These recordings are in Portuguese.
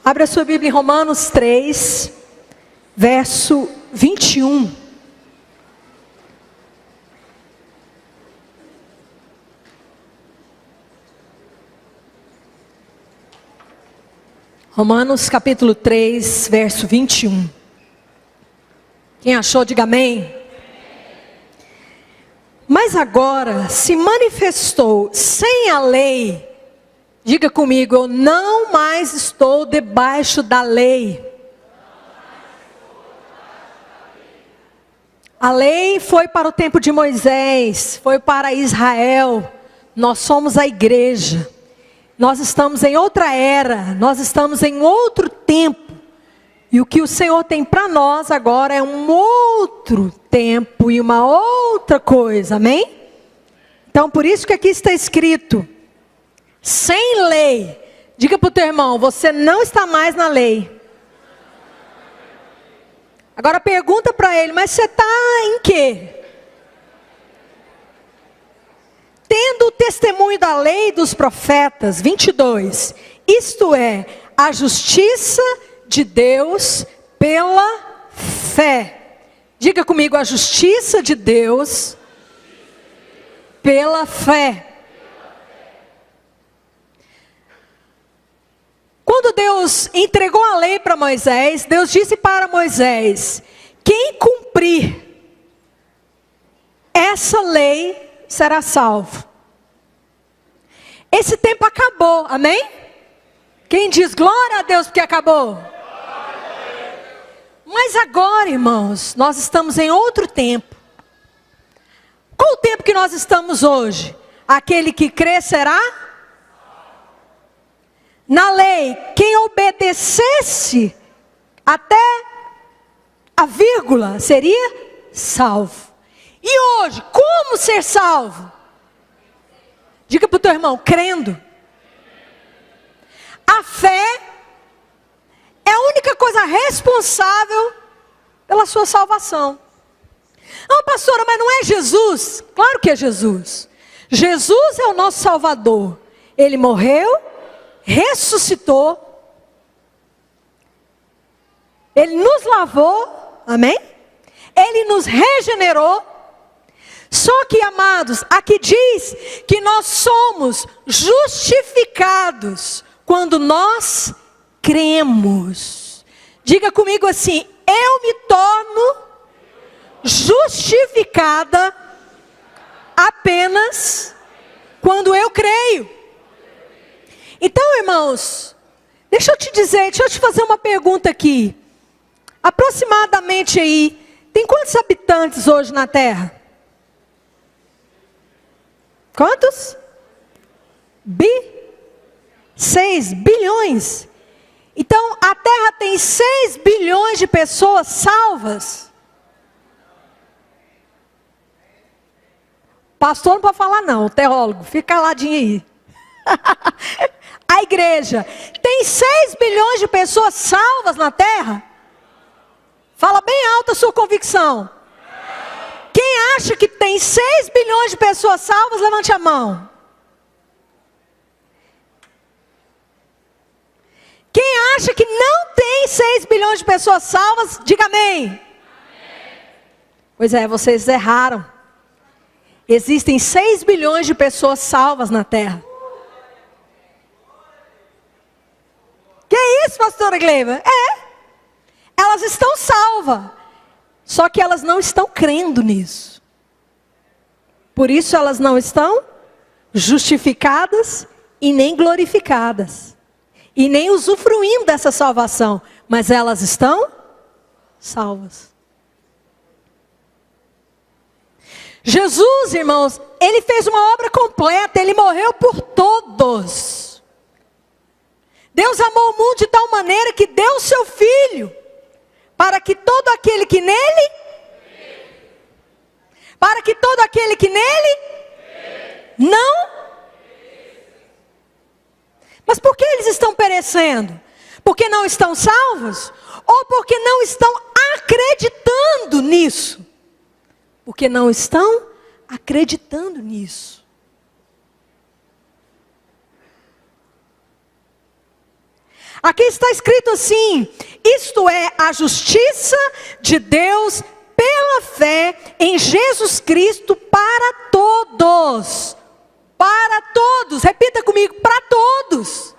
Abra sua Bíblia em Romanos 3, verso 21. Romanos capítulo 3, verso 21. Quem achou, diga amém. Mas agora se manifestou sem a lei. Diga comigo, eu não mais estou debaixo da lei. A lei foi para o tempo de Moisés, foi para Israel. Nós somos a igreja. Nós estamos em outra era, nós estamos em outro tempo. E o que o Senhor tem para nós agora é um outro tempo e uma outra coisa, amém? Então por isso que aqui está escrito, sem lei. Diga para o teu irmão, você não está mais na lei. Agora pergunta para ele, mas você está em quê? Tendo o testemunho da lei e dos profetas, 22, isto é, a justiça de Deus pela fé. Diga comigo, a justiça de Deus pela fé. Quando Deus entregou a lei para Moisés, Deus disse para Moisés, quem cumprir essa lei será salvo. Esse tempo acabou, amém? Quem diz glória a Deus porque acabou? Mas agora, irmãos, nós estamos em outro tempo. Qual o tempo que nós estamos hoje? Aquele que crê será? Na lei, quem obedecesse até a vírgula seria salvo. E hoje, como ser salvo? Diga para o teu irmão, crendo. A fé é a única coisa responsável pela sua salvação. Não, pastora, mas não é Jesus? Claro que é Jesus. Jesus é o nosso Salvador. Ele morreu, ressuscitou. Ele nos lavou, amém? Ele nos regenerou. Só que, amados, aqui diz que nós somos justificados quando nós cremos. Diga comigo assim, eu me torno justificada apenas quando eu creio. Então, irmãos, deixa eu te fazer uma pergunta aqui. Aproximadamente aí, tem quantos habitantes hoje na Terra? Quantos? 6 bilhões. Então a Terra tem 6 bilhões de pessoas salvas. Pastor não pode falar não, o teólogo, fica caladinho aí. A igreja tem 6 bilhões de pessoas salvas na Terra? Fala bem alto a sua convicção. Quem acha que tem 6 bilhões de pessoas salvas, levante a mão. Quem acha que não tem 6 bilhões de pessoas salvas, diga amém. Amém. Pois é, vocês erraram. Existem 6 bilhões de pessoas salvas na Terra. Que isso, pastora Gleba? Elas estão salvas. Só que elas não estão crendo nisso. Por isso elas não estão justificadas e nem glorificadas. E nem usufruindo dessa salvação. Mas elas estão salvas. Jesus, irmãos, ele fez uma obra completa. Ele morreu por todos. Deus amou o mundo de tal maneira que deu o seu Filho. Para que todo aquele que nele, não. Mas por que eles estão perecendo? Porque não estão salvos? Ou porque não estão acreditando nisso? Porque não estão acreditando nisso. Aqui está escrito assim: isto é a justiça de Deus pela fé em Jesus Cristo para todos. Para todos, repita comigo, para todos.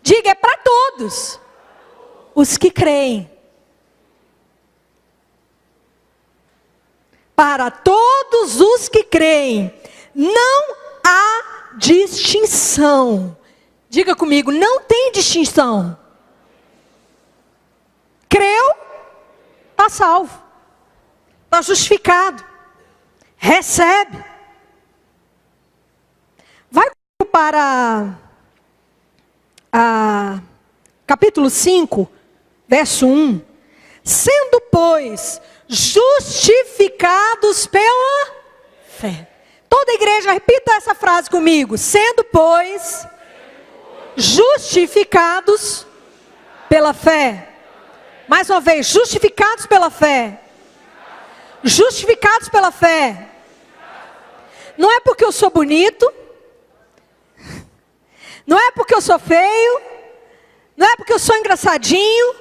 Diga, é para todos. Os que creem. Para todos os que creem. Não há distinção. Diga comigo, não tem distinção. Creu, está salvo. Está justificado. Recebe. Vai para capítulo 5, verso 1. Sendo, pois, justificados pela fé. Toda a igreja, repita essa frase comigo. Sendo, pois, justificados pela fé. Mais uma vez, justificados pela fé. Justificados pela fé. Não é porque eu sou bonito. Não é porque eu sou feio. Não é porque eu sou engraçadinho.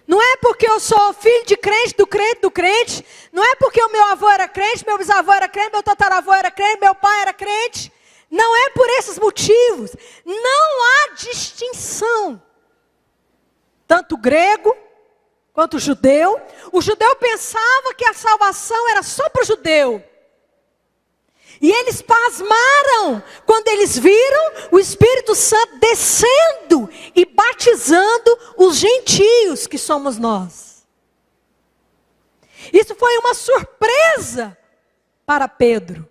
Não é porque eu sou filho de crente, do crente, do crente. Não é porque o meu avô era crente, meu bisavô era crente, meu tataravô era crente, meu pai era crente. Não é por esses motivos. Não há distinção. Tanto o grego quanto o judeu. O judeu pensava que a salvação era só para o judeu. E eles pasmaram quando eles viram o Espírito Santo descendo e batizando os gentios que somos nós. Isso foi uma surpresa para Pedro.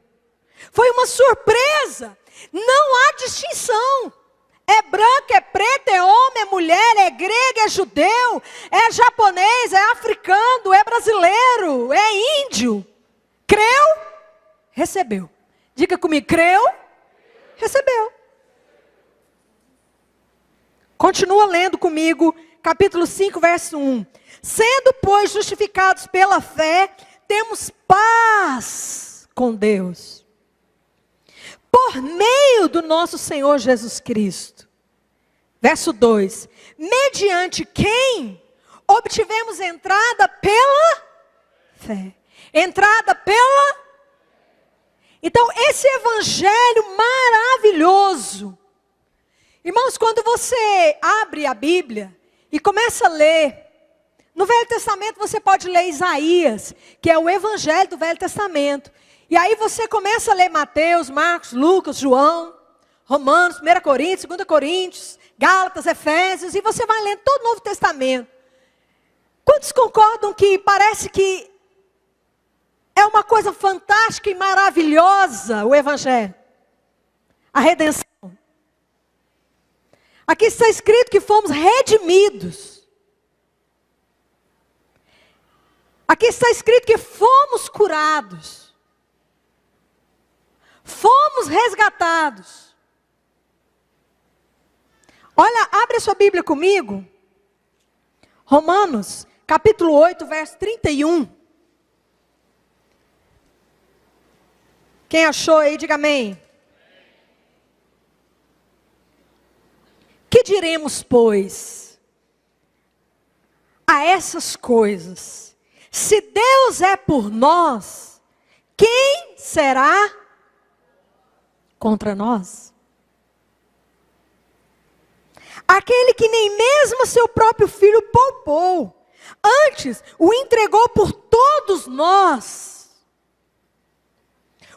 Foi uma surpresa. Não há distinção. É branco, é preto, é homem, é mulher, é grego, é judeu, é japonês, é africano, é brasileiro, é índio. Creu, recebeu. Diga comigo, creu, recebeu. Continua lendo comigo, capítulo 5, verso 1. Sendo, pois, justificados pela fé, temos paz com Deus. Por meio do nosso Senhor Jesus Cristo. Verso 2. Mediante quem obtivemos entrada pela fé. Entrada pela. Então, esse evangelho maravilhoso. Irmãos, quando você abre a Bíblia e começa a ler, no Velho Testamento você pode ler Isaías, que é o evangelho do Velho Testamento. E aí você começa a ler Mateus, Marcos, Lucas, João, Romanos, 1 Coríntios, 2 Coríntios, Gálatas, Efésios, e você vai lendo todo o Novo Testamento. Quantos concordam que parece que é uma coisa fantástica e maravilhosa o evangelho? A redenção. Aqui está escrito que fomos redimidos. Aqui está escrito que fomos curados. Fomos resgatados. Olha, abre a sua Bíblia comigo. Romanos, capítulo 8, verso 31. Quem achou aí, diga amém. Que diremos, pois, a essas coisas? Se Deus é por nós, quem será contra nós? Aquele que nem mesmo seu próprio filho poupou, antes o entregou por todos nós.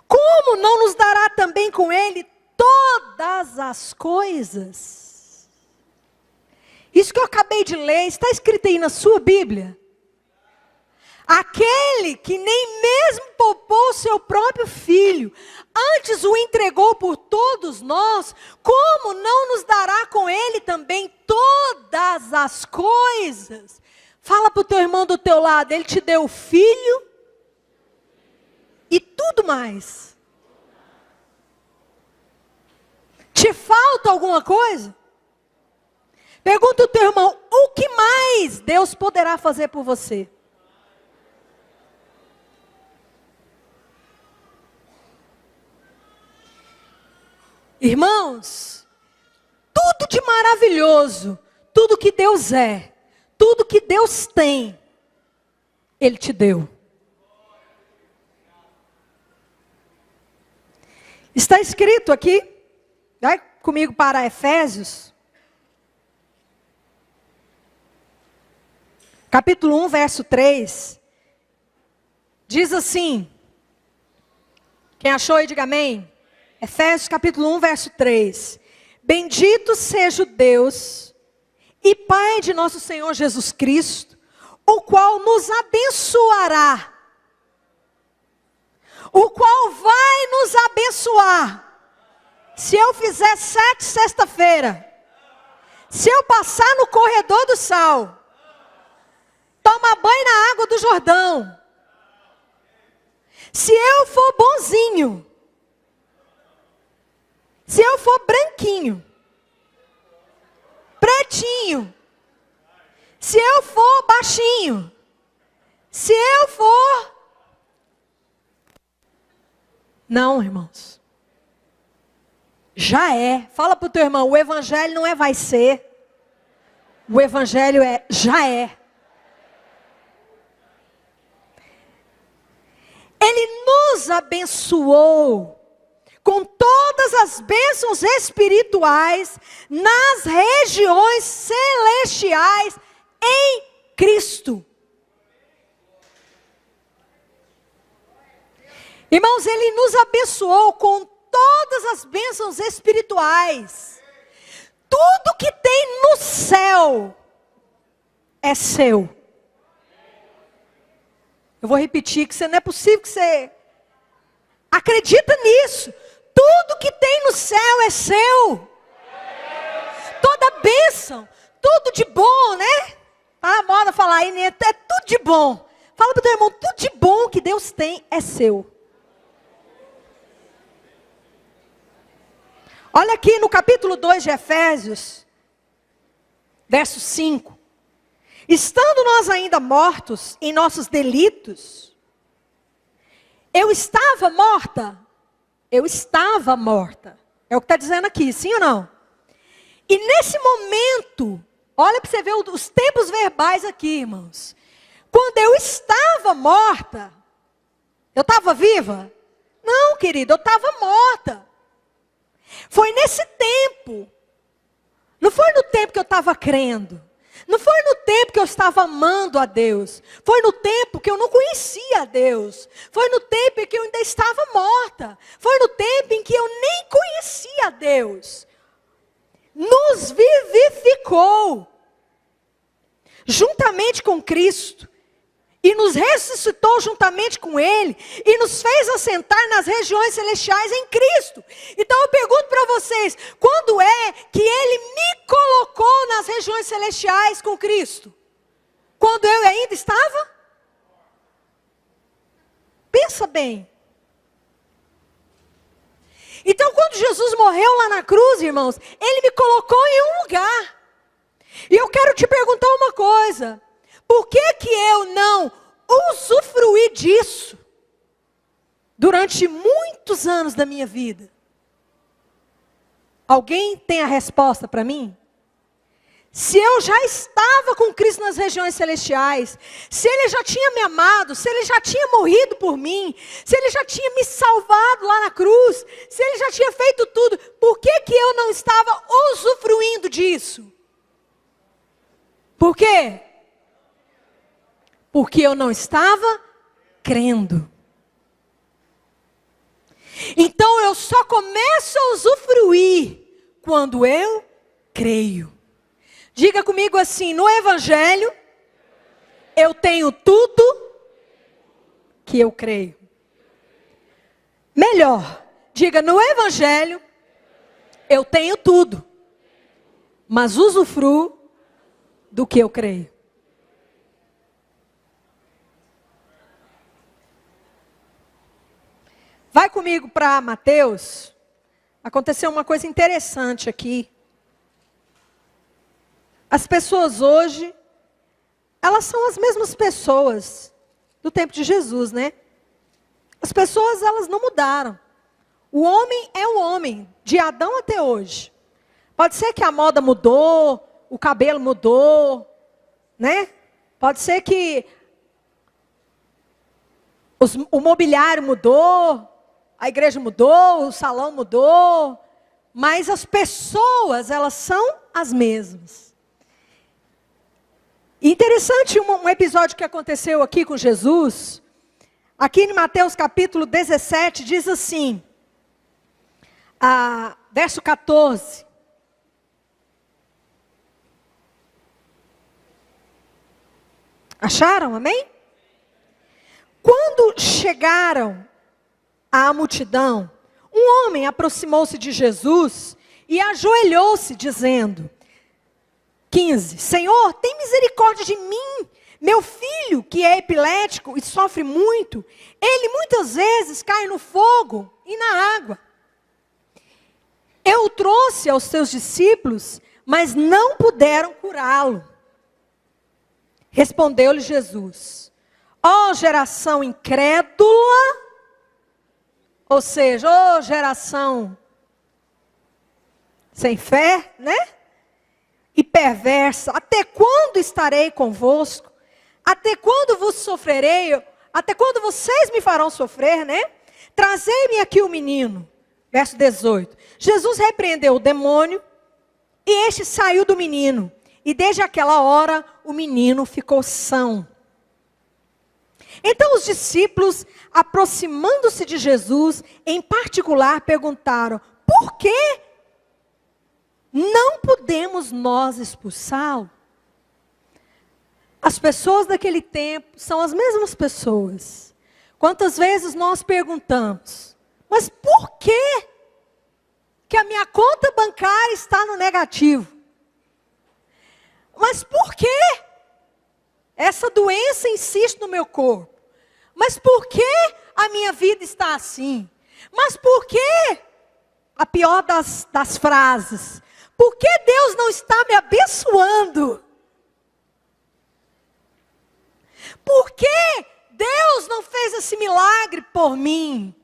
Como não nos dará também com ele todas as coisas? Isso que eu acabei de ler, está escrito aí na sua Bíblia. Aquele que nem mesmo poupou seu próprio filho, antes o entregou por todos nós, como não nos dará com ele também todas as coisas? Fala para o teu irmão do teu lado, ele te deu o filho e tudo mais. Te falta alguma coisa? Pergunta ao teu irmão, o que mais Deus poderá fazer por você? Irmãos, tudo de maravilhoso, tudo que Deus é, tudo que Deus tem, Ele te deu. Está escrito aqui, vai comigo para Efésios, capítulo 1, verso 3, diz assim, quem achou aí, diga amém. Efésios capítulo 1, verso 3. Bendito seja o Deus e Pai de nosso Senhor Jesus Cristo, o qual nos abençoará. O qual vai nos abençoar. Se eu fizer 7 sexta-feira, se eu passar no corredor do sal, tomar banho na água do Jordão, se eu for bonzinho, se eu for branquinho, pretinho, se eu for baixinho, se eu for... Não, irmãos. Já é. Fala para o teu irmão, o evangelho não é vai ser. O evangelho é já é. Ele nos abençoou com todas as bênçãos espirituais nas regiões celestiais em Cristo. Irmãos, Ele nos abençoou com todas as bênçãos espirituais. Tudo que tem no céu é seu. Eu vou repetir que não é possível que você acredita nisso. Tudo que tem no céu é seu. Toda bênção, tudo de bom, né? Tá a moda falar aí, né? É tudo de bom. Fala para o teu irmão, tudo de bom que Deus tem é seu. Olha aqui no capítulo 2 de Efésios, verso 5. Estando nós ainda mortos em nossos delitos, eu estava morta. Eu estava morta. É o que está dizendo aqui, sim ou não? E nesse momento, olha para você ver os tempos verbais aqui, irmãos. Quando eu estava morta, eu estava viva? Não, querido, eu estava morta. Foi nesse tempo. Não foi no tempo que eu estava crendo. Não foi no tempo que eu estava amando a Deus. Foi no tempo que eu não conhecia a Deus. Foi no tempo em que eu ainda estava morta. Foi no tempo em que eu nem conhecia a Deus. Nos vivificou. Juntamente com Cristo. E nos ressuscitou juntamente com Ele. E nos fez assentar nas regiões celestiais em Cristo. Então eu pergunto para vocês. Quando é que Ele me colocou nas regiões celestiais com Cristo? Quando eu ainda estava? Pensa bem. Então quando Jesus morreu lá na cruz, irmãos. Ele me colocou em um lugar. E eu quero te perguntar uma coisa. Por que que eu não usufruí disso durante muitos anos da minha vida? Alguém tem a resposta para mim? Se eu já estava com Cristo nas regiões celestiais, se Ele já tinha me amado, se Ele já tinha morrido por mim, se Ele já tinha me salvado lá na cruz, se Ele já tinha feito tudo, por que que eu não estava usufruindo disso? Por quê? Porque eu não estava crendo. Então eu só começo a usufruir quando eu creio. Diga comigo assim, no Evangelho, eu tenho tudo que eu creio. Melhor, diga no Evangelho, eu tenho tudo, mas usufruo do que eu creio. Vai comigo para Mateus. Aconteceu uma coisa interessante aqui. As pessoas hoje, elas são as mesmas pessoas do tempo de Jesus, né? As pessoas, elas não mudaram. O homem é o homem, de Adão até hoje. Pode ser que a moda mudou, o cabelo mudou, né? Pode ser que o mobiliário mudou, a igreja mudou, o salão mudou, mas as pessoas, elas são as mesmas. Interessante um episódio que aconteceu aqui com Jesus, aqui em Mateus capítulo 17, diz assim, verso 14. Acharam? Amém? Quando chegaram à multidão, um homem aproximou-se de Jesus e ajoelhou-se, dizendo, 15, Senhor, tem misericórdia de mim, meu filho, que é epilético e sofre muito, ele muitas vezes cai no fogo e na água. Eu o trouxe aos teus discípulos, mas não puderam curá-lo. Respondeu-lhe Jesus, ó geração incrédula, ou seja, ó geração sem fé, né? E perversa, até quando estarei convosco? Até quando vos sofrerei? Até quando vocês me farão sofrer, né? Trazei-me aqui o menino. Verso 18. Jesus repreendeu o demônio e este saiu do menino. E desde aquela hora o menino ficou são. Então os discípulos, aproximando-se de Jesus, em particular perguntaram, por que não podemos nós expulsá-lo? As pessoas daquele tempo são as mesmas pessoas. Quantas vezes nós perguntamos, mas por que a minha conta bancária está no negativo? Mas por que essa doença insiste no meu corpo? Mas por que a minha vida está assim? Mas por que, a pior das frases, por que Deus não está me abençoando? Por que Deus não fez esse milagre por mim?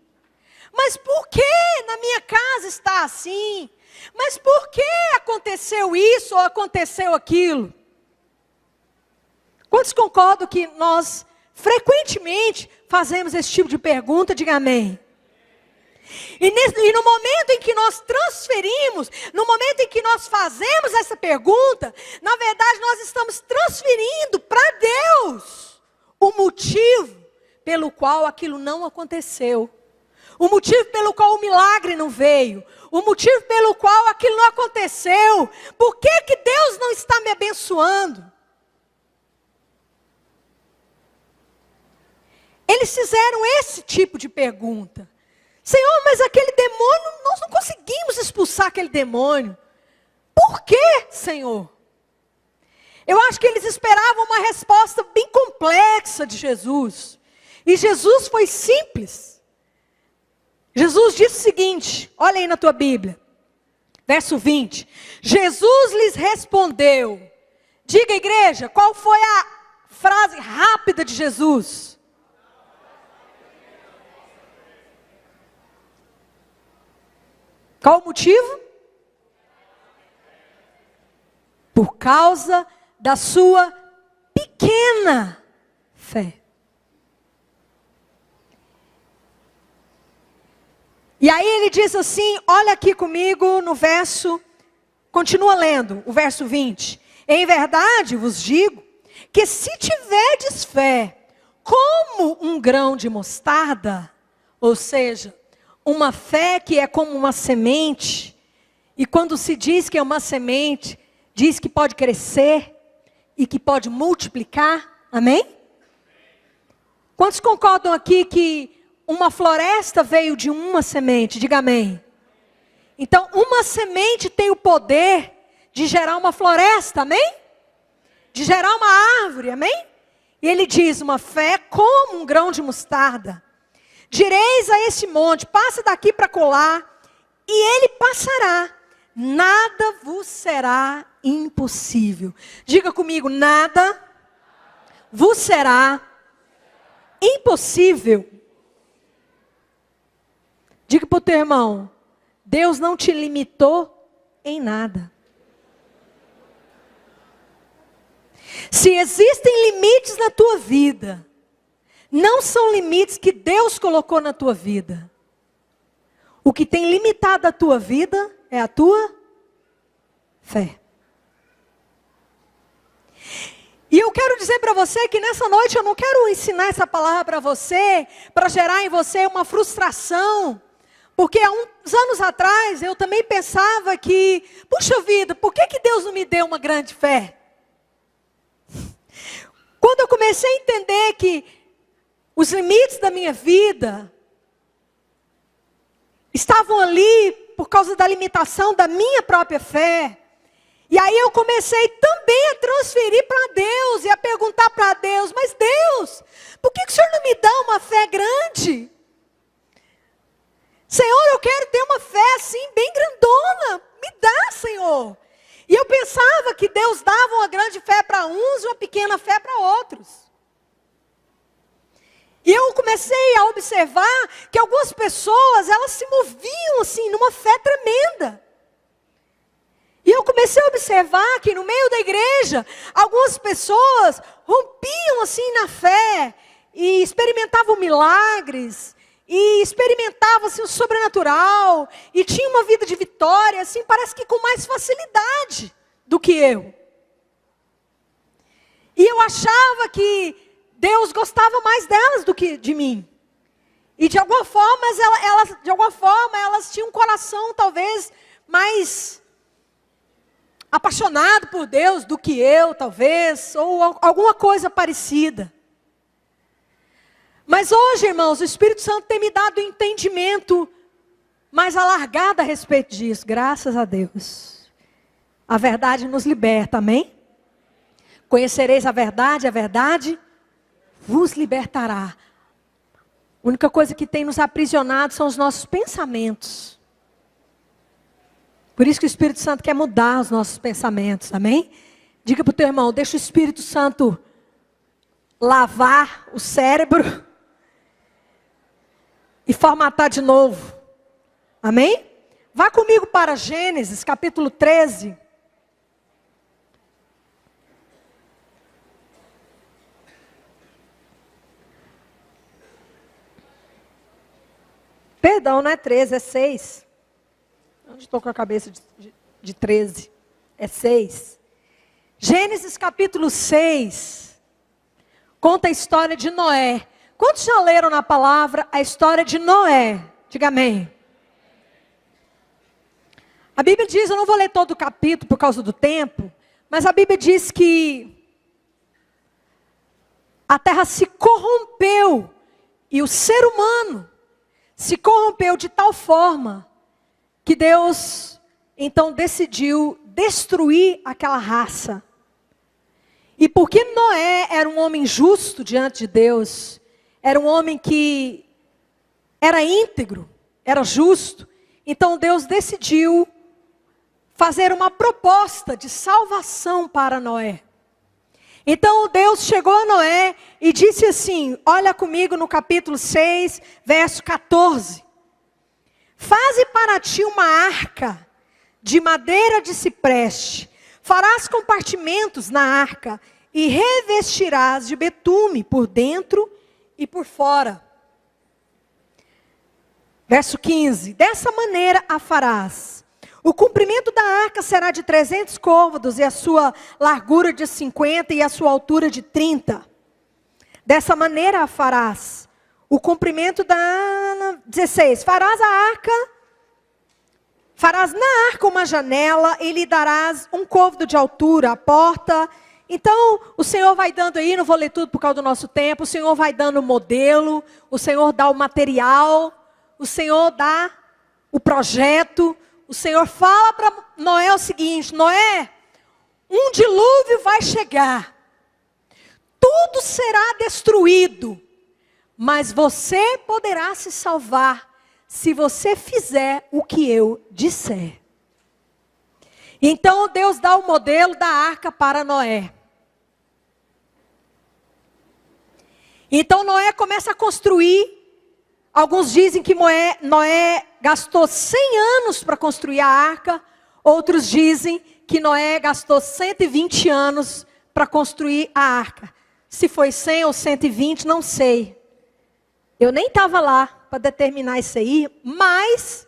Mas por que na minha casa está assim? Mas por que aconteceu isso ou aconteceu aquilo? Quantos concordam que nós frequentemente fazemos esse tipo de pergunta? Diga amém. E no momento em que nós transferimos, no momento em que nós fazemos essa pergunta, na verdade nós estamos transferindo para Deus o motivo pelo qual aquilo não aconteceu. O motivo pelo qual o milagre não veio. O motivo pelo qual aquilo não aconteceu. Por que Deus não está me abençoando? Eles fizeram esse tipo de pergunta. Senhor, mas aquele demônio, nós não conseguimos expulsar aquele demônio. Por quê, Senhor? Eu acho que eles esperavam uma resposta bem complexa de Jesus. E Jesus foi simples. Jesus disse o seguinte, olha aí na tua Bíblia, verso 20. Jesus lhes respondeu. Diga, igreja, qual foi a frase rápida de Jesus? Qual o motivo? Por causa da sua pequena fé. E aí ele diz assim, olha aqui comigo no verso, continua lendo, o verso 20. Em verdade vos digo, que se tiverdes fé, como um grão de mostarda, ou seja, uma fé que é como uma semente, e quando se diz que é uma semente, diz que pode crescer, e que pode multiplicar, amém? Quantos concordam aqui que uma floresta veio de uma semente? Diga amém. Então, uma semente tem o poder de gerar uma floresta, amém? De gerar uma árvore, amém? E ele diz, uma fé como um grão de mostarda. Direis a esse monte, passa daqui para colar, e ele passará. Nada vos será impossível. Diga comigo, nada vos será impossível. Diga para o teu irmão, Deus não te limitou em nada. Se existem limites na tua vida, não são limites que Deus colocou na tua vida. O que tem limitado a tua vida é a tua fé. E eu quero dizer para você que nessa noite eu não quero ensinar essa palavra para você, para gerar em você uma frustração. Porque há uns anos atrás eu também pensava que, puxa vida, por que Deus não me deu uma grande fé? Quando eu comecei a entender que os limites da minha vida estavam ali por causa da limitação da minha própria fé. E aí eu comecei também a transferir para Deus e a perguntar para Deus, mas Deus, por que o Senhor não me dá uma fé grande? Senhor, eu quero ter uma fé assim, bem grandona, me dá, Senhor. E eu pensava que Deus dava uma grande fé para uns e uma pequena fé para outros. E eu comecei a observar que algumas pessoas, elas se moviam assim, numa fé tremenda. E eu comecei a observar que no meio da igreja, algumas pessoas rompiam assim na fé, e experimentavam milagres, e experimentavam assim o sobrenatural, e tinham uma vida de vitória, assim, parece que com mais facilidade do que eu. E eu achava que Deus gostava mais delas do que de mim. E de alguma forma, elas tinham um coração talvez mais apaixonado por Deus do que eu, talvez, ou alguma coisa parecida. Mas hoje, irmãos, o Espírito Santo tem me dado um entendimento mais alargado a respeito disso, graças a Deus. A verdade nos liberta, amém? Conhecereis a verdade vos libertará. A única coisa que tem nos aprisionado são os nossos pensamentos. Por isso que o Espírito Santo quer mudar os nossos pensamentos, amém? Diga para o teu irmão, deixa o Espírito Santo lavar o cérebro e formatar de novo, amém? Vá comigo para Gênesis, capítulo 13. Perdão, não é 13, é 6. Onde estou com a cabeça de 13? É 6. Gênesis capítulo 6. Conta a história de Noé. Quantos já leram na palavra a história de Noé? Diga amém. A Bíblia diz, eu não vou ler todo o capítulo por causa do tempo, mas a Bíblia diz que a terra se corrompeu e o ser humano se corrompeu de tal forma que Deus então decidiu destruir aquela raça. E porque Noé era um homem justo diante de Deus, era um homem que era íntegro, era justo, então Deus decidiu fazer uma proposta de salvação para Noé. Então Deus chegou a Noé e disse assim, olha comigo no capítulo 6, verso 14. Faze para ti uma arca de madeira de cipreste, farás compartimentos na arca e revestirás de betume por dentro e por fora. Verso 15, dessa maneira a farás. O comprimento da arca será de 300 côvados, e a sua largura de 50 e a sua altura de 30. Dessa maneira a farás. O comprimento da 16. Farás na arca uma janela e lhe darás um côvado de altura, a porta. Então o Senhor vai dando aí, não vou ler tudo por causa do nosso tempo, o Senhor vai dando o modelo, o Senhor dá o material, o Senhor dá o projeto. O Senhor fala para Noé o seguinte, Noé, um dilúvio vai chegar, tudo será destruído, mas você poderá se salvar se você fizer o que eu disser. Então Deus dá o modelo da arca para Noé. Então Noé começa a construir. Alguns dizem que Noé gastou 100 anos para construir a arca. Outros dizem que Noé gastou 120 anos para construir a arca. Se foi 100 ou 120, não sei. Eu nem estava lá para determinar isso aí, mas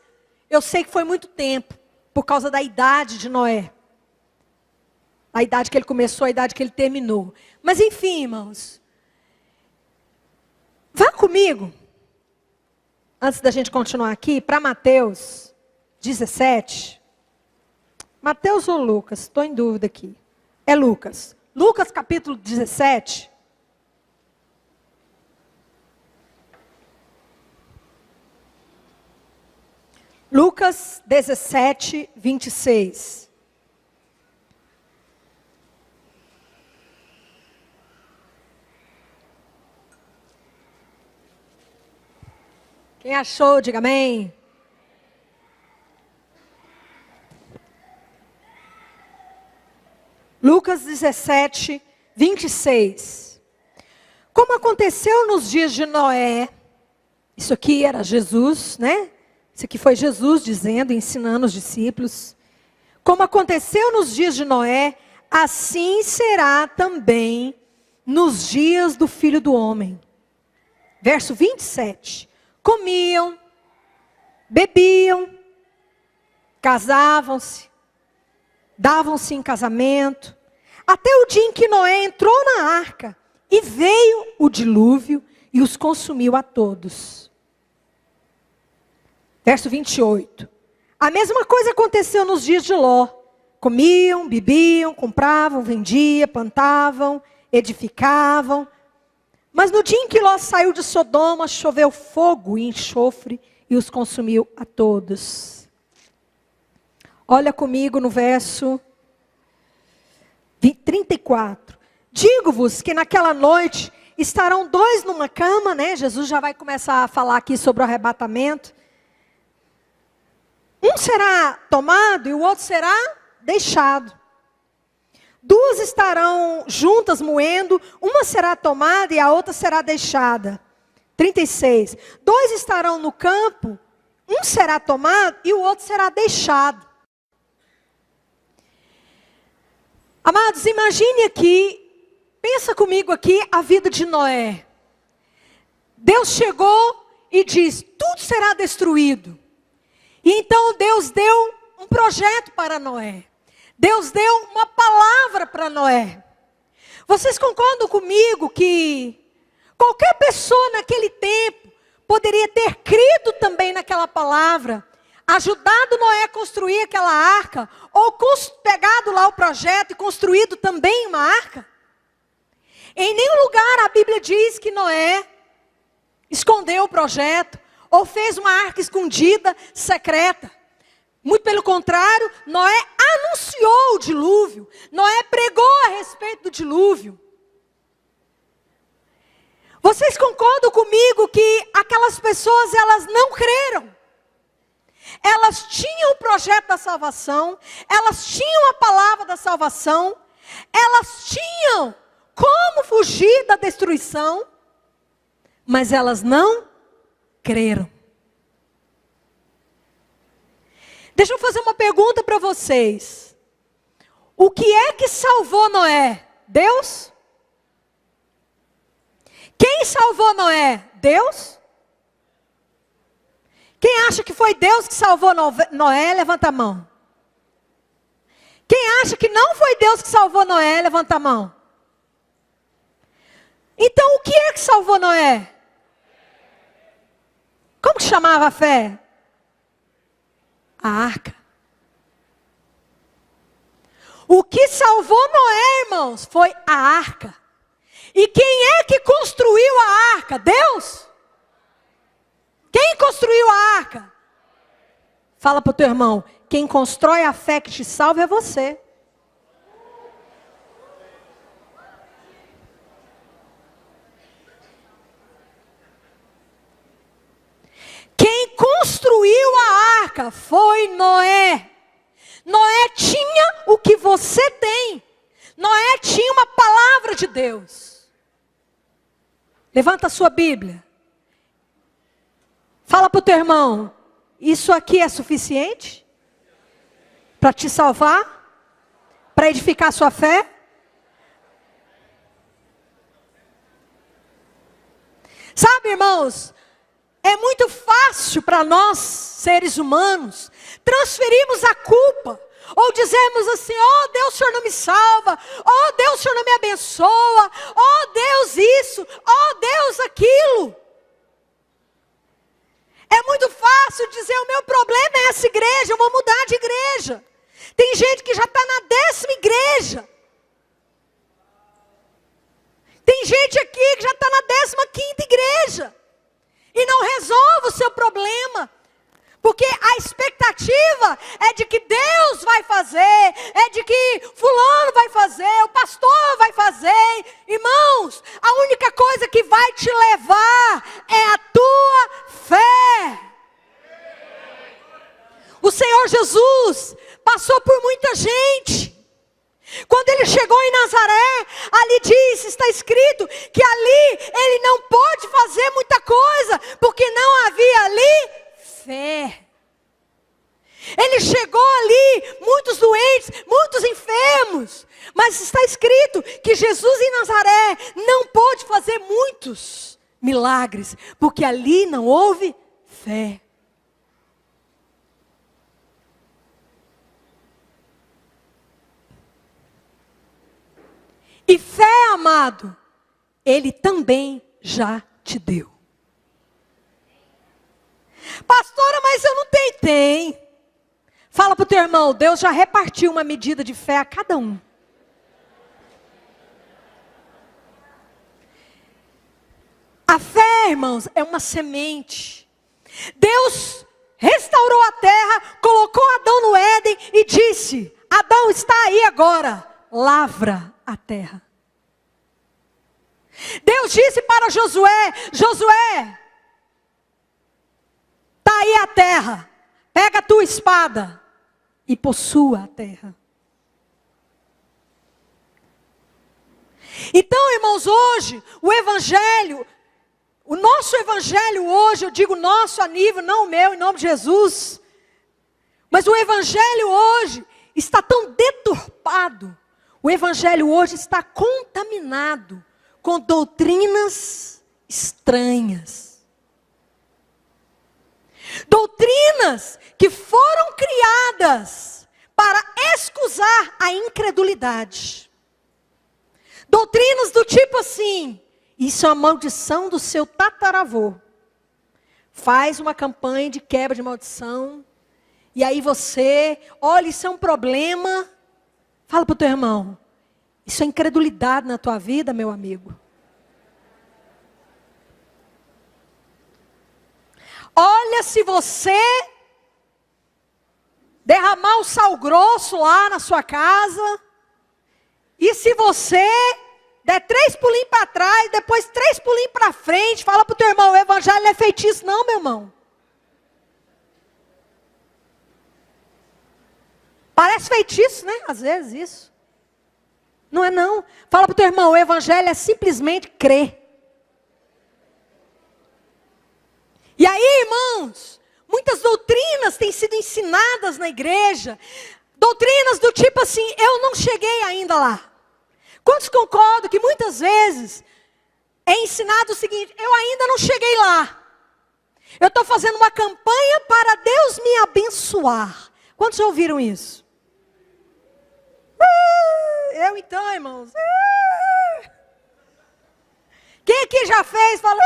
eu sei que foi muito tempo, por causa da idade de Noé. A idade que ele começou, a idade que ele terminou. Mas enfim, irmãos. Vá comigo, antes da gente continuar aqui, para Mateus 17. Mateus ou Lucas? Estou em dúvida aqui. É Lucas. Lucas capítulo 17. Lucas 17, 26. Quem achou, diga amém. Lucas 17, 26. Como aconteceu nos dias de Noé, isso aqui era Jesus, né? Isso aqui foi Jesus dizendo, ensinando os discípulos. Como aconteceu nos dias de Noé, assim será também nos dias do Filho do Homem. Verso 27. Comiam, bebiam, casavam-se, davam-se em casamento, até o dia em que Noé entrou na arca, e veio o dilúvio e os consumiu a todos. Verso 28. A mesma coisa aconteceu nos dias de Ló. Comiam, bebiam, compravam, vendiam, plantavam, edificavam. Mas no dia em que Ló saiu de Sodoma, choveu fogo e enxofre e os consumiu a todos. Olha comigo no verso 34. Digo-vos que naquela noite estarão dois numa cama, né? Jesus já vai começar a falar aqui sobre o arrebatamento. Um será tomado e o outro será deixado. Duas estarão juntas moendo, uma será tomada e a outra será deixada. 36. Dois estarão no campo, um será tomado e o outro será deixado. Amados, imagine aqui, pensa comigo aqui a vida de Noé. Deus chegou e diz, tudo será destruído. E então Deus deu um projeto para Noé. Deus deu uma palavra para Noé. Vocês concordam comigo que qualquer pessoa naquele tempo poderia ter crido também naquela palavra, ajudado Noé a construir aquela arca, ou pegado lá o projeto e construído também uma arca? Em nenhum lugar a Bíblia diz que Noé escondeu o projeto, ou fez uma arca escondida, secreta. Muito pelo contrário, Noé anunciou o dilúvio. Noé pregou a respeito do dilúvio. Vocês concordam comigo que aquelas pessoas, elas não creram? Elas tinham o projeto da salvação, elas tinham a palavra da salvação, elas tinham como fugir da destruição, mas elas não creram. Deixa eu fazer uma pergunta para vocês. O que é que salvou Noé? Deus? Quem salvou Noé? Deus? Quem acha que foi Deus que salvou Noé, levanta a mão. Quem acha que não foi Deus que salvou Noé, levanta a mão. Então o que é que salvou Noé? Como que chamava a fé? A arca. O que salvou Noé, irmãos, foi a arca. E quem é que construiu a arca? Deus? Quem construiu a arca? Fala para o teu irmão, quem constrói a fé que te salva é você. Quem construiu a arca foi Noé. Noé tinha o que você tem. Noé tinha uma palavra de Deus. Levanta a sua Bíblia. Fala para o teu irmão, isso aqui é suficiente Para te salvar? Para edificar a sua fé? Sabe, irmãos, é muito fácil para nós, seres humanos, transferirmos a culpa. Ou dizemos assim, oh Deus, o Senhor não me salva. Oh Deus, o Senhor não me abençoa. Oh Deus isso. Oh Deus aquilo. É muito fácil dizer, o meu problema é essa igreja, eu vou mudar de igreja. Tem gente que já está na 10ª igreja. Tem gente aqui que já está na 15ª igreja. E não resolve o seu problema. Porque a expectativa é de que Deus vai fazer, é de que fulano vai fazer, o pastor vai fazer. Irmãos, a única coisa que vai te levar é a tua fé. O Senhor Jesus passou por muita gente. Quando ele chegou em Nazaré, ali diz, está escrito, que ali ele não pôde fazer muita coisa, porque não havia ali fé. Ele chegou ali, muitos doentes, muitos enfermos, mas está escrito que Jesus em Nazaré não pôde fazer muitos milagres, porque ali não houve fé. E fé, amado, Ele também já te deu. Pastora, mas eu não tenho. Tem. Fala para o teu irmão, Deus já repartiu uma medida de fé a cada um. A fé, irmãos, é uma semente. Deus restaurou a terra, colocou Adão no Éden e disse, Adão está aí agora, lavra a terra. Deus disse para Josué, Josué, está aí a terra, pega a tua espada e possua a terra. Então, irmãos, hoje, o evangelho, o nosso evangelho hoje, eu digo nosso a nível, não o meu, em nome de Jesus, mas o evangelho hoje está tão deturpado, o evangelho hoje está contaminado com doutrinas estranhas. Doutrinas que foram criadas para excusar a incredulidade. Doutrinas do tipo assim, isso é uma maldição do seu tataravô. Faz uma campanha de quebra de maldição, e aí você, olha, isso é um problema. Fala para o teu irmão, isso é incredulidade na tua vida, meu amigo. Olha, se você derramar o sal grosso lá na sua casa, e se você der 3 pulinhos para trás, depois 3 pulinhos para frente, fala para o teu irmão, o evangelho não é feitiço não, meu irmão. Parece feitiço, né? Às vezes isso. Não é não. Fala para o teu irmão, o evangelho é simplesmente crer. E aí, irmãos, muitas doutrinas têm sido ensinadas na igreja. Doutrinas do tipo assim, eu não cheguei ainda lá. Quantos concordam que muitas vezes é ensinado o seguinte, eu ainda não cheguei lá. Eu estou fazendo uma campanha para Deus me abençoar. Quantos já ouviram isso? Eu então, irmãos. Quem aqui já fez? Fala.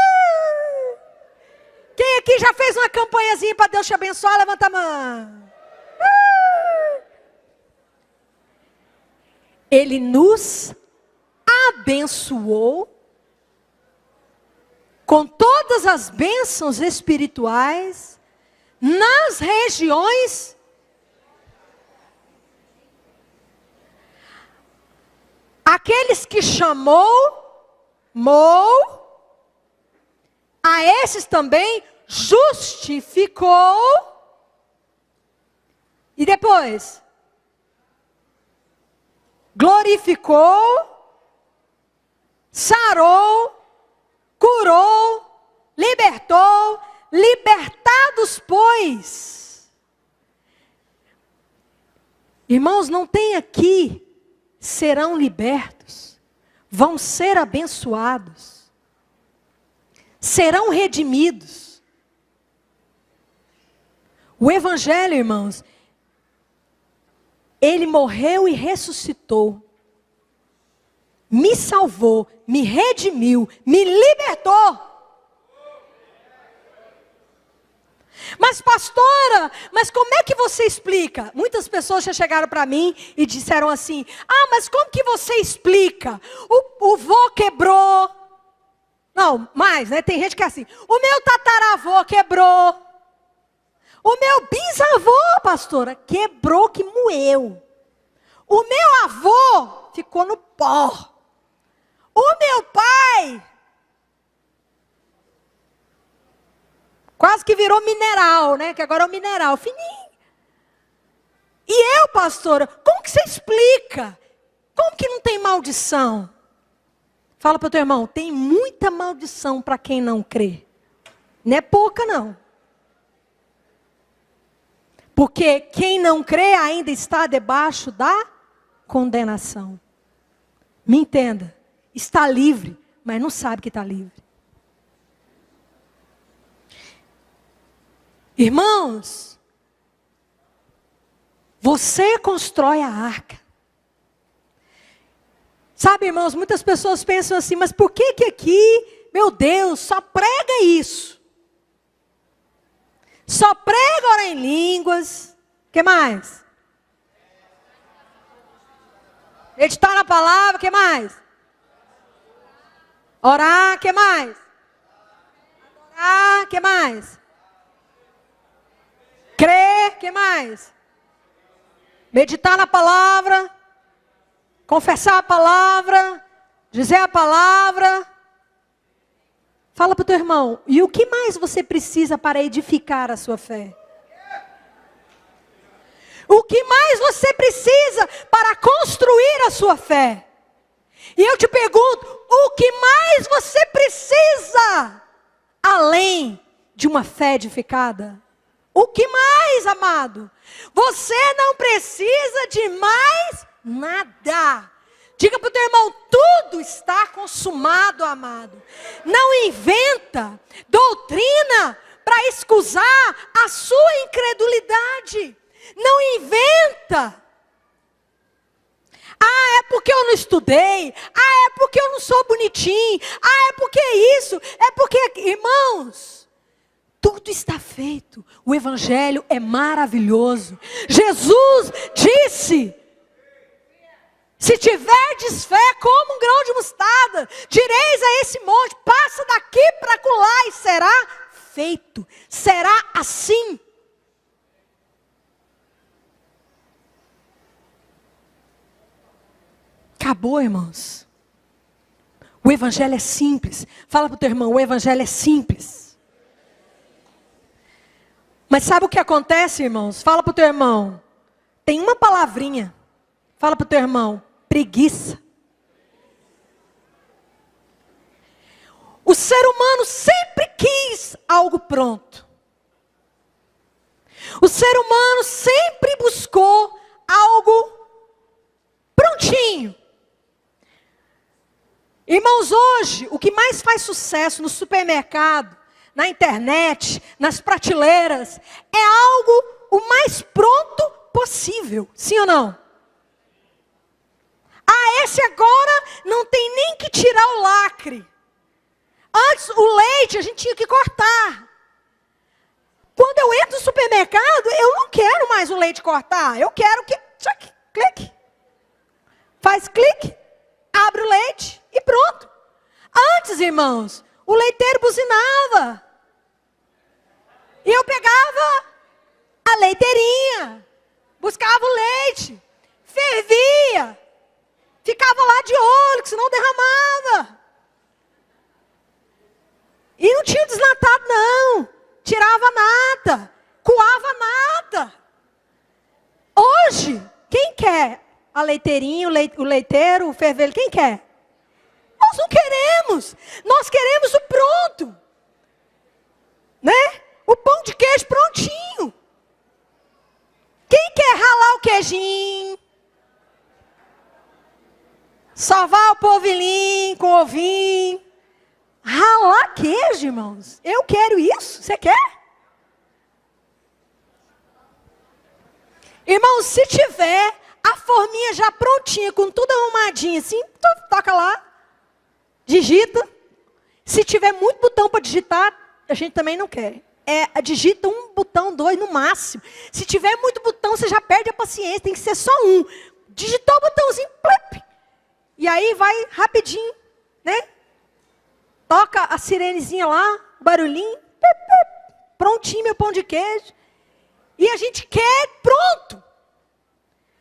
Quem aqui já fez uma campanhazinha para Deus te abençoar? Levanta a mão. Ele nos abençoou com todas as bênçãos espirituais nas regiões. Aqueles que chamou, a esses também justificou. E depois? Glorificou, sarou, curou, libertou, libertados, pois. Irmãos, não tem aqui, serão libertos, vão ser abençoados, serão redimidos. O Evangelho, irmãos, ele morreu e ressuscitou, me salvou, me redimiu, me libertou. Mas pastora, mas como é que você explica? Muitas pessoas já chegaram para mim e disseram assim: ah, mas como que você explica? O vô quebrou. Não, mais, né? Tem gente que é assim: o meu tataravô quebrou. O meu bisavô, pastora, quebrou que moeu. O meu avô ficou no pó. O meu pai quase que virou mineral, né? Que agora é o mineral, fininho. E eu, pastora, como que você explica? Como que não tem maldição? Fala para o teu irmão, tem muita maldição para quem não crê. Não é pouca, não. Porque quem não crê ainda está debaixo da condenação. Me entenda. Está livre, mas não sabe que está livre. Irmãos, você constrói a arca. Sabe, irmãos, muitas pessoas pensam assim, mas por que aqui, meu Deus, só prega isso? Só prega orar em línguas. O que mais? Meditar na palavra, o que mais? Orar, o que mais? Adorar, o que mais? Crer, o que mais? Meditar na palavra, confessar a palavra, dizer a palavra. Fala para o teu irmão, e o que mais você precisa para edificar a sua fé? O que mais você precisa para construir a sua fé? E eu te pergunto, o que mais você precisa além de uma fé edificada? O que mais, amado? Você não precisa de mais nada. Diga para o teu irmão, tudo está consumado, amado. Não inventa doutrina para escusar a sua incredulidade. Não inventa. Ah, é porque eu não estudei. Ah, é porque eu não sou bonitinho. Ah, é porque isso. É porque, irmãos, tudo está feito. O Evangelho é maravilhoso. Jesus disse: se tiverdes fé como um grão de mostarda, direis a esse monte, passa daqui para acolá e será feito. Será assim. Acabou, irmãos. O Evangelho é simples. Fala para o teu irmão, o Evangelho é simples. Mas sabe o que acontece, irmãos? Fala para o teu irmão, tem uma palavrinha. Fala para o teu irmão, preguiça. O ser humano sempre quis algo pronto. O ser humano sempre buscou algo prontinho. Irmãos, hoje, o que mais faz sucesso no supermercado, na internet, nas prateleiras, é algo o mais pronto possível. Sim ou não? Ah, esse agora não tem nem que tirar o lacre. Antes, o leite a gente tinha que cortar. Quando eu entro no supermercado, eu não quero mais o leite cortar. Eu quero que... Tchac, clique. Faz clique, abre o leite e pronto. Antes, irmãos, o leiteiro buzinava. E eu pegava a leiteirinha, buscava o leite, fervia, ficava lá de olho, que senão derramava. E não tinha desnatado, não. Tirava nada, coava nada. Hoje, quem quer a leiteirinha, o leiteiro, o ferveiro, quem quer? Nós não queremos. Nós queremos o pronto. Né? O pão de queijo prontinho. Quem quer ralar o queijinho? Sovar o polvilhinho com ovinho. Ralar queijo, irmãos. Eu quero isso. Você quer? Irmãos, se tiver a forminha já prontinha, com tudo arrumadinho assim, toca lá, digita. Se tiver muito botão para digitar, a gente também não quer. Digita um botão, 2 no máximo. Se tiver muito botão, você já perde a paciência, tem que ser só um. Digitou o botãozinho, plep, e aí vai rapidinho, né? Toca a sirenezinha lá, barulhinho, prontinho meu pão de queijo. E a gente quer pronto.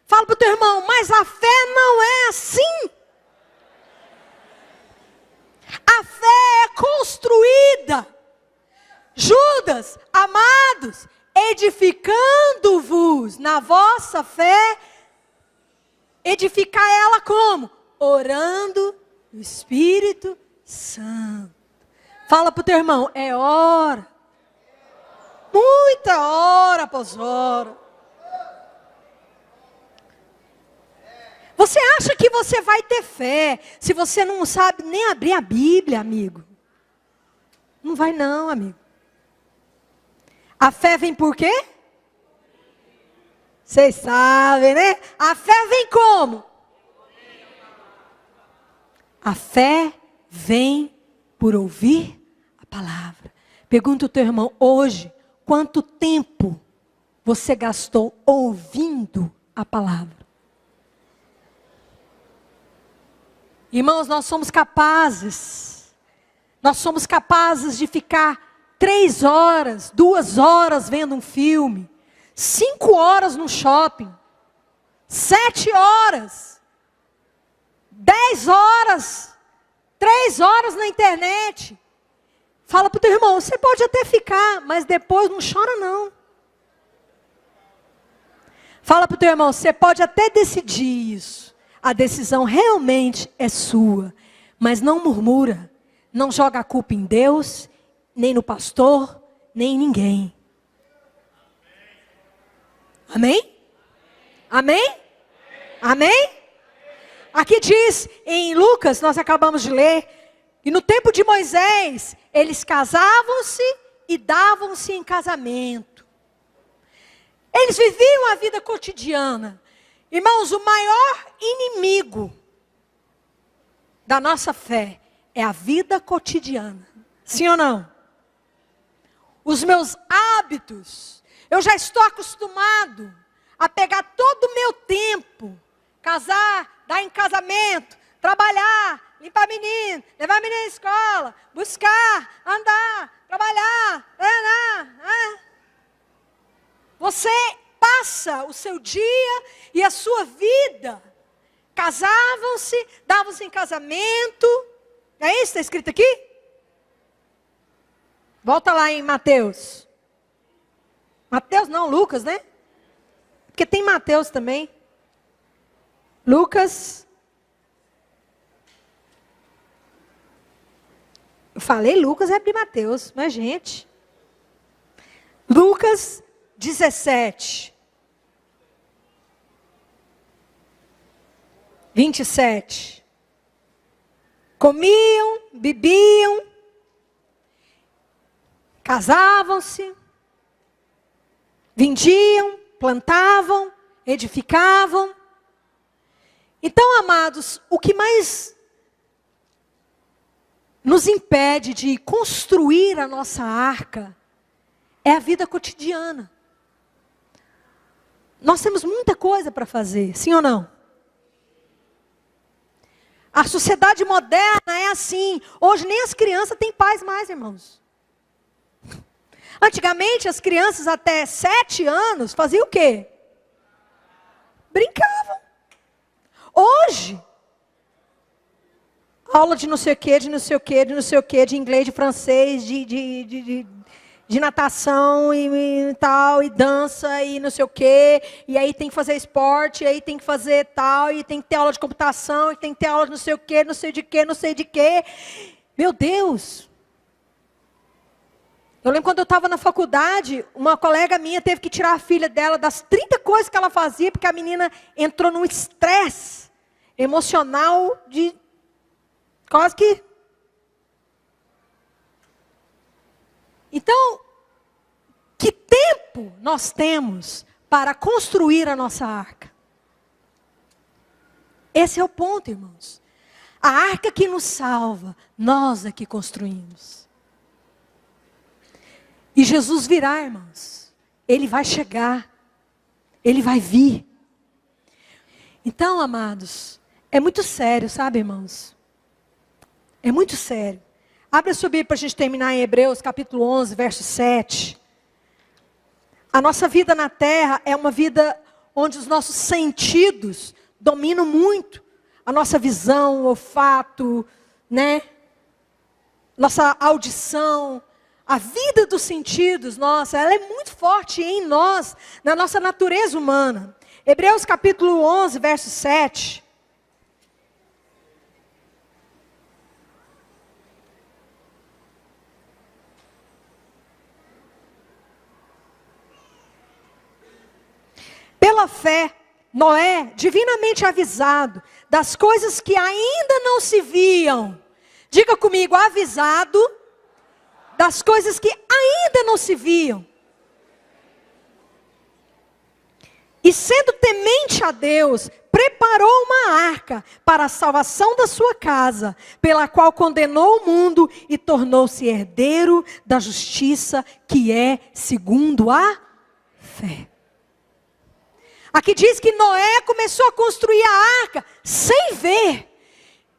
Fala para o teu irmão, mas a fé não é assim. A fé é construída. Judas, amados, edificando-vos na vossa fé, edificar ela como? Orando no Espírito Santo. Fala para o teu irmão, é hora. Muita hora após hora. Você acha que você vai ter fé se você não sabe nem abrir a Bíblia, amigo? Não vai não, amigo. A fé vem por quê? Vocês sabem, né? A fé vem como? A fé vem por ouvir a palavra. Pergunta o teu irmão, hoje, quanto tempo você gastou ouvindo a palavra? Irmãos, nós somos capazes de ficar 3 horas, 2 horas vendo um filme, 5 horas no shopping, 7 horas, 10 horas, 3 horas na internet. Fala para o teu irmão, você pode até ficar, mas depois não chora não. Fala para o teu irmão, você pode até decidir isso. A decisão realmente é sua. Mas não murmura. Não joga a culpa em Deus, nem no pastor, nem em ninguém. Amém? Amém? Amém? Aqui diz em Lucas, nós acabamos de ler, e no tempo de Moisés, eles casavam-se e davam-se em casamento. Eles viviam a vida cotidiana. Irmãos, o maior inimigo da nossa fé é a vida cotidiana. Sim ou não? Os meus hábitos, eu já estou acostumado a pegar todo o meu tempo, casar, dar em casamento, trabalhar, limpar menino, levar menino à escola, buscar, andar, trabalhar, Você passa o seu dia e a sua vida. Casavam-se, davam-se em casamento. É isso que está escrito aqui? Volta lá em Mateus. Mateus não, Lucas, né? Porque tem Mateus também. Lucas. Eu falei Lucas é de Mateus, mas gente. Lucas 17. 27. Comiam, bebiam, casavam-se, vendiam, plantavam, edificavam. Então, amados, o que mais nos impede de construir a nossa arca é a vida cotidiana. Nós temos muita coisa para fazer, sim ou não? A sociedade moderna é assim. Hoje nem as crianças têm paz mais, irmãos. Antigamente as crianças até 7 anos faziam o quê? Brincavam. Hoje, aula de não sei o quê, de não sei o quê, de não sei o quê, de inglês, de francês, de natação e tal, e dança e não sei o quê, e aí tem que fazer esporte, e aí tem que fazer tal, e tem que ter aula de computação, e tem que ter aula de não sei o quê, não sei de quê, não sei de quê. Meu Deus! Eu lembro quando eu estava na faculdade, uma colega minha teve que tirar a filha dela das 30 coisas que ela fazia, porque a menina entrou num estresse emocional de quase que... Então, que tempo nós temos para construir a nossa arca? Esse é o ponto, irmãos. A arca que nos salva, nós é que construímos. E Jesus virá, irmãos. Ele vai chegar. Ele vai vir. Então, amados, é muito sério, sabe, irmãos? É muito sério. Abre a sua Bíblia para a gente terminar em Hebreus, capítulo 11, verso 7. A nossa vida na terra é uma vida onde os nossos sentidos dominam muito. A nossa visão, o olfato, né? Nossa audição. A vida dos sentidos, nossa, ela é muito forte em nós, na nossa natureza humana. Hebreus capítulo 11, verso 7. Pela fé, Noé, divinamente avisado das coisas que ainda não se viam. Diga comigo, avisado das coisas que ainda não se viam. E sendo temente a Deus, preparou uma arca para a salvação da sua casa, pela qual condenou o mundo e tornou-se herdeiro da justiça que é segundo a fé. Aqui diz que Noé começou a construir a arca sem ver.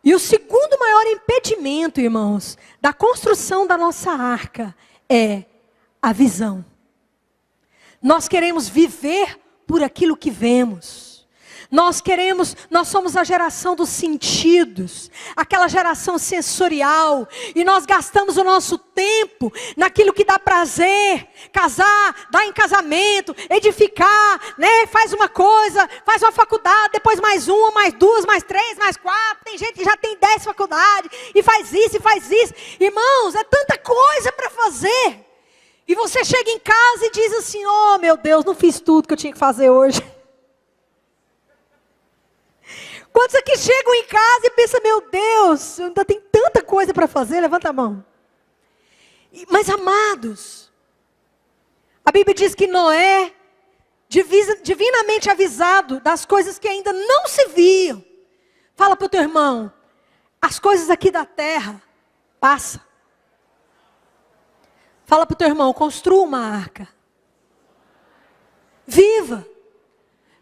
E o segundo maior impedimento, irmãos, da construção da nossa arca é a visão. Nós queremos viver por aquilo que vemos. Nós somos a geração dos sentidos, aquela geração sensorial, e nós gastamos o nosso tempo naquilo que dá prazer, casar, dar em casamento, edificar, né? Faz uma coisa, faz uma faculdade, depois mais uma, mais duas, mais três, mais quatro, tem gente que já tem 10 faculdades, e faz isso, e faz isso. Irmãos, é tanta coisa para fazer, e você chega em casa e diz assim, oh meu Deus, não fiz tudo que eu tinha que fazer hoje. Quantos aqui chegam em casa e pensam, meu Deus, eu ainda tem tanta coisa para fazer, levanta a mão. Mas amados, a Bíblia diz que Noé, divinamente avisado das coisas que ainda não se viam. Fala para o teu irmão, as coisas aqui da terra, passa. Fala para o teu irmão, construa uma arca. Viva.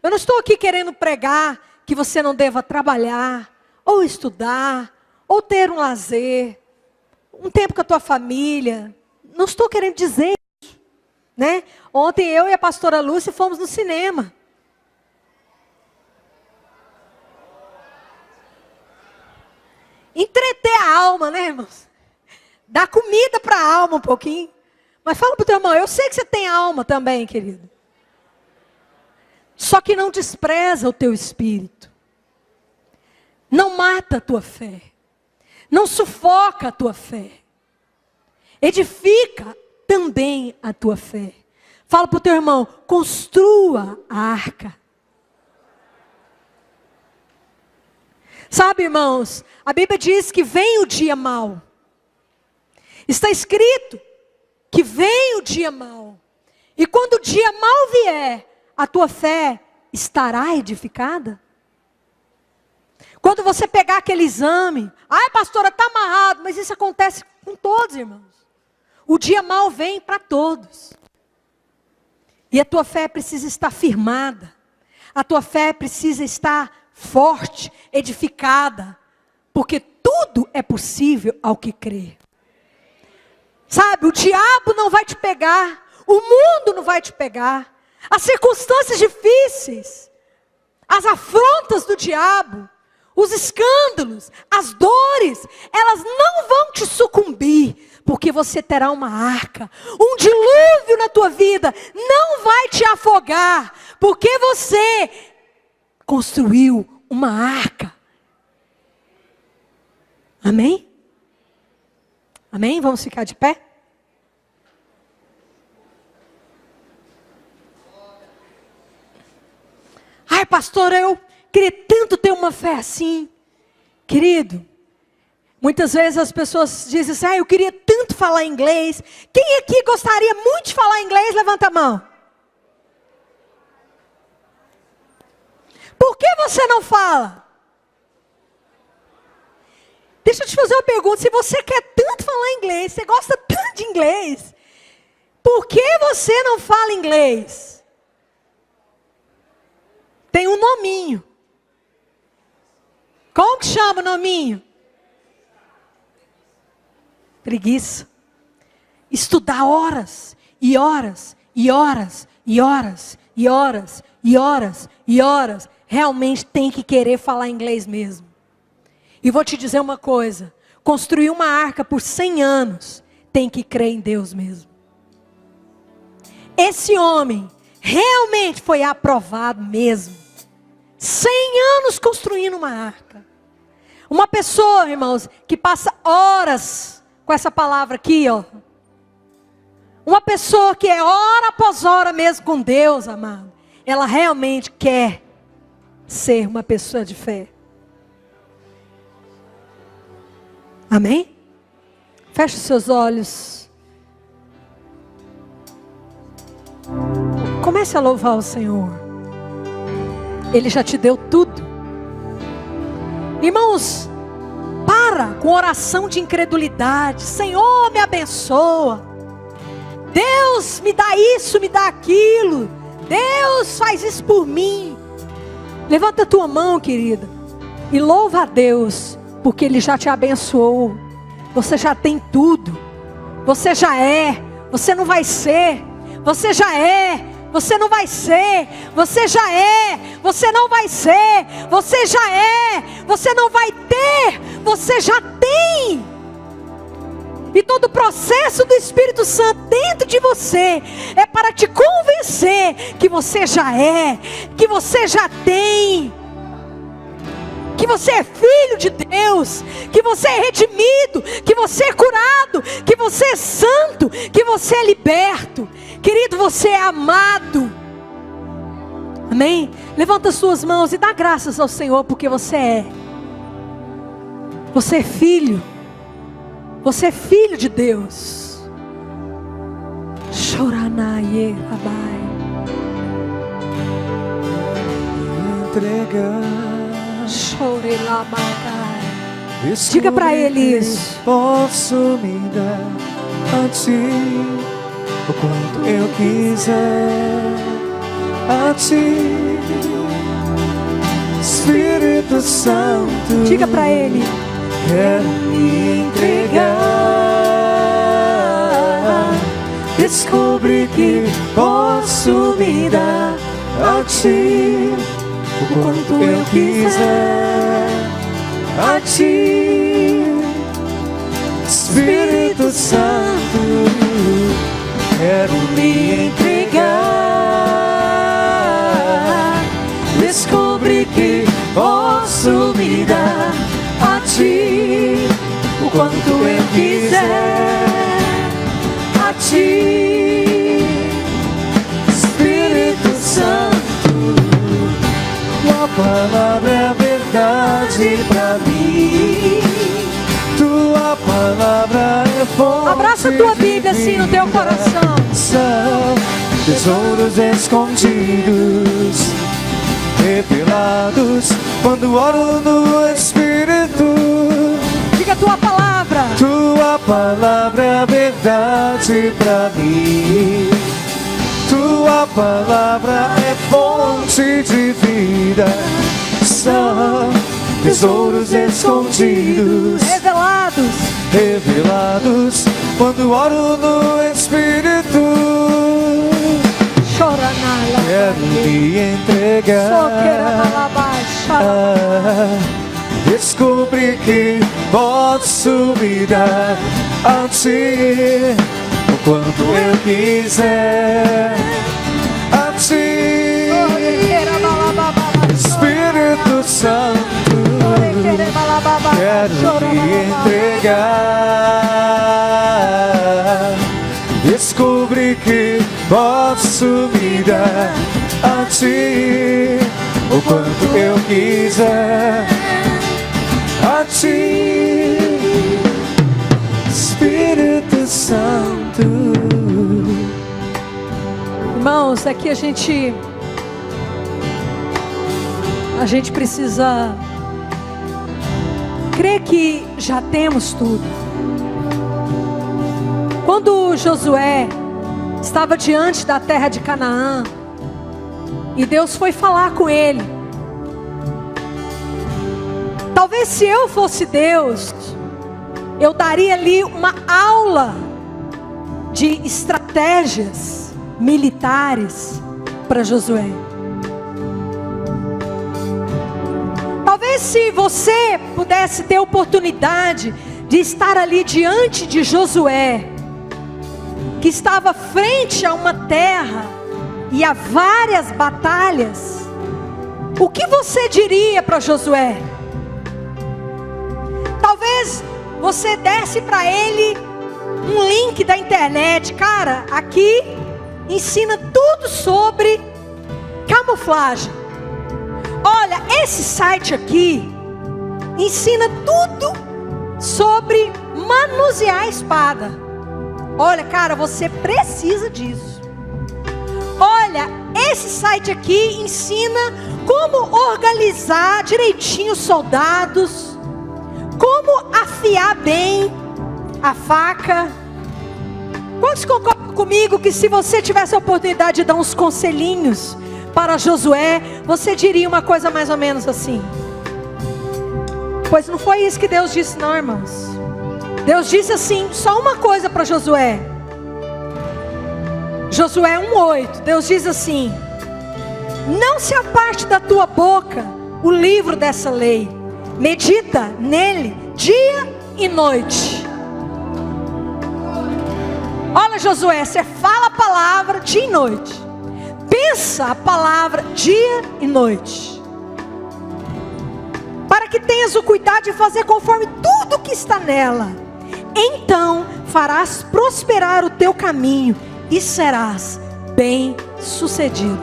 Eu não estou aqui querendo pregar que você não deva trabalhar, ou estudar, ou ter um lazer, um tempo com a tua família. Não estou querendo dizer isso, né? Ontem eu e a pastora Lúcia fomos no cinema. Entreter a alma, né, irmãos? Dar comida para a alma um pouquinho. Mas fala para o teu irmão, eu sei que você tem alma também, querido. Só que não despreza o teu espírito. Não mata a tua fé. Não sufoca a tua fé. Edifica também a tua fé. Fala para o teu irmão, construa a arca. Sabe, irmãos, a Bíblia diz que vem o dia mau. Está escrito que vem o dia mau. E quando o dia mau vier, a tua fé estará edificada? Quando você pegar aquele exame, ai pastora, está amarrado, mas isso acontece com todos, irmãos. O dia mau vem para todos. E a tua fé precisa estar firmada. A tua fé precisa estar forte, edificada. Porque tudo é possível ao que crê. Sabe, o diabo não vai te pegar. O mundo não vai te pegar. As circunstâncias difíceis, as afrontas do diabo, os escândalos, as dores, elas não vão te sucumbir, porque você terá uma arca. Um dilúvio na tua vida não vai te afogar, porque você construiu uma arca. Amém? Amém? Vamos ficar de pé? pastora, eu queria tanto ter uma fé assim. Querido, muitas vezes as pessoas dizem assim, eu queria tanto falar inglês. Quem aqui gostaria muito de falar inglês? Levanta a mão. Por que você não fala? Deixa eu te fazer uma pergunta. Se você quer tanto falar inglês, você gosta tanto de inglês, por que você não fala inglês? Tem um nominho. Como que chama o nominho? Preguiça. Estudar horas, e horas, e horas, e horas, e horas, e horas, e horas. Realmente tem que querer falar inglês mesmo. E vou te dizer uma coisa. Construir uma arca por 100 anos, tem que crer em Deus mesmo. Esse homem realmente foi aprovado mesmo. 100 anos construindo uma arca. Uma pessoa, irmãos, que passa horas com essa palavra aqui, ó. Uma pessoa que é hora após hora mesmo com Deus, amado. Ela realmente quer ser uma pessoa de fé. Amém? Feche os seus olhos. Comece a louvar o Senhor. Ele já te deu tudo. Irmãos, para com oração de incredulidade. Senhor, me abençoa. Deus, me dá isso, me dá aquilo. Deus, faz isso por mim. Levanta a tua mão, querida, e louva a Deus, porque Ele já te abençoou. Você já tem tudo. Você já é. Você não vai ser. Você já é. Você não vai ser. Você já é. Você não vai ser. Você já é. Você não vai ter. Você já tem. E todo o processo do Espírito Santo dentro de você é para te convencer que você já é, que você já tem, que você é filho de Deus, que você é redimido, que você é curado, que você é santo, que você é liberto. Querido, você é amado. Amém? Levanta as suas mãos e dá graças ao Senhor, porque você é. Você é filho. Você é filho de Deus. Choranaie, Rabai. Entregar. Chore lá, Macai. Diga para Ele isso. Posso me dar a Ti o quanto eu quiser. A Ti, Espírito Santo. Diga para Ele. Quero me entregar. Descobri que posso me dar a Ti o quanto eu quiser. A Ti, Espírito Santo, quero me entregar. Descobri que posso me dar a Ti o quanto eu quiser. A Ti, Espírito Santo, Tua palavra é a verdade pra mim. Tua palavra é fonte. Abraça a tua Bíblia assim no teu coração. São tesouros escondidos, revelados quando oro no Espírito. Diga a tua palavra. Tua palavra é a verdade pra mim. Tua palavra é fonte de vida. São tesouros escondidos, revelados quando oro no Espírito. Quero me entregar. Descobri que posso me dar a Ti o quanto eu quiser. A Ti, Espírito Santo, quero me entregar. Descobri que posso me dar a Ti o quanto eu quiser a ti, Espírito Santo. Irmãos, aqui a gente precisa crer que já temos tudo. Quando Josué estava diante da terra de Canaã, e Deus foi falar com ele, talvez se eu fosse Deus, eu daria ali uma aula de estratégias militares para Josué. Talvez se você pudesse ter a oportunidade de estar ali diante de Josué, que estava frente a uma terra e a várias batalhas, o que você diria para Josué? Talvez você desse para ele um link da internet. Cara, aqui ensina tudo sobre camuflagem. Olha, esse site aqui ensina tudo sobre manusear a espada. Olha, cara, você precisa disso. Olha, esse site aqui ensina como organizar direitinho os soldados, como afiar bem a faca. Quantos concordam comigo que se você tivesse a oportunidade de dar uns conselhinhos para Josué, você diria uma coisa mais ou menos assim? Pois não foi isso que Deus disse não, irmãos. Deus disse assim, só uma coisa para Josué. Josué 1:8, Deus diz assim: não se aparte da tua boca o livro dessa lei, medita nele dia e noite. Olha, Josué, você fala a palavra dia e noite, pensa a palavra dia e noite, para que tenhas o cuidado de fazer conforme tudo que está nela. Então farás prosperar o teu caminho e serás bem sucedido.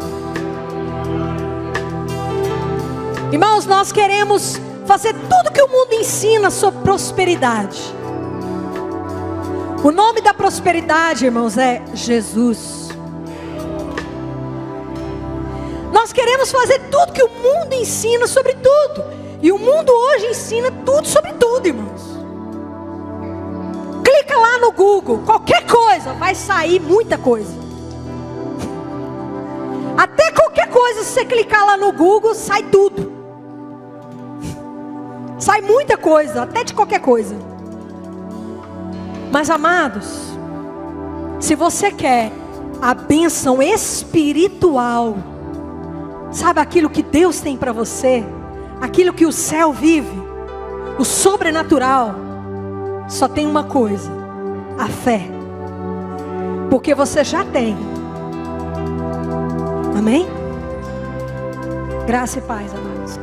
Irmãos, nós queremos fazer tudo que o mundo ensina sobre prosperidade. O nome da prosperidade, irmãos, é Jesus. Nós queremos fazer tudo que o mundo ensina sobre tudo. E o mundo hoje ensina tudo sobre tudo, irmãos. Clica lá no Google, qualquer coisa, vai sair muita coisa. Até qualquer coisa, se você clicar lá no Google, sai tudo. Sai muita coisa, até de qualquer coisa. Mas amados, se você quer a bênção espiritual, sabe aquilo que Deus tem para você, aquilo que o céu vive, o sobrenatural, só tem uma coisa: a fé. Porque você já tem. Amém? Graça e paz, amados.